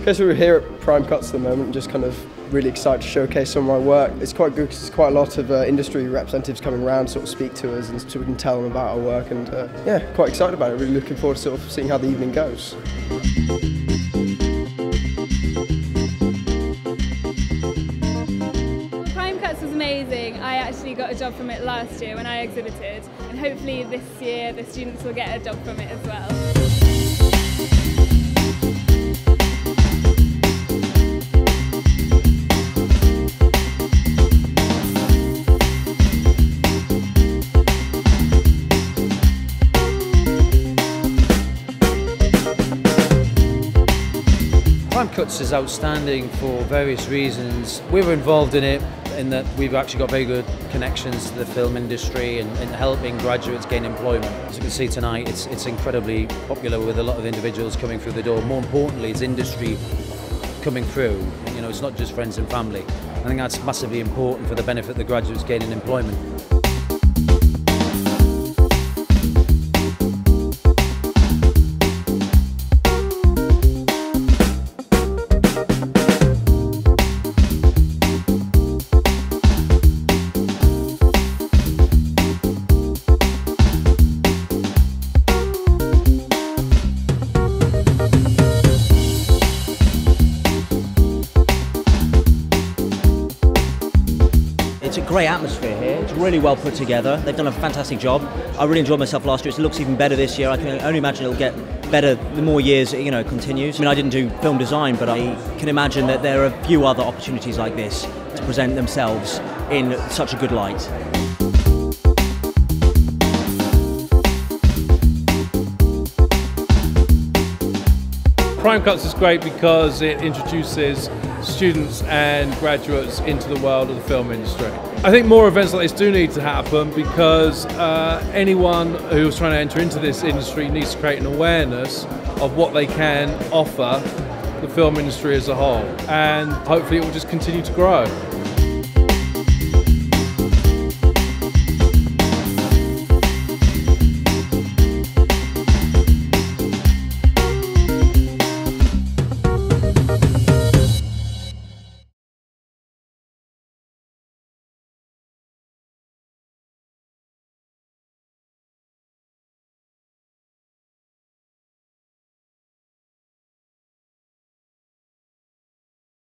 Okay, so we're here at Prime Cuts at the moment, just kind of really excited to showcase some of my work. It's quite good because there's quite a lot of industry representatives coming around, sort of speak to us, and so we can tell them about our work. And yeah, quite excited about it. Really looking forward to sort of seeing how the evening goes. Prime Cuts was amazing. I actually got a job from it last year when I exhibited, and hopefully this year the students will get a job from it as well. Prime Cuts is outstanding for various reasons. We were involved in it in that we've actually got very good connections to the film industry and helping graduates gain employment. As you can see tonight, it's incredibly popular with a lot of individuals coming through the door. More importantly, it's industry coming through. You know, it's not just friends and family. I think that's massively important for the benefit of the graduates gaining employment. It's a great atmosphere here. It's really well put together. They've done a fantastic job. I really enjoyed myself last year. It looks even better this year. I can only imagine it'll get better the more years it continues. I mean, I didn't do film design, but I can imagine that there are a few other opportunities like this to present themselves in such a good light. Prime Cuts is great because it introduces students and graduates into the world of the film industry. I think more events like this do need to happen because anyone who's trying to enter into this industry needs to create an awareness of what they can offer the film industry as a whole, and hopefully it will just continue to grow.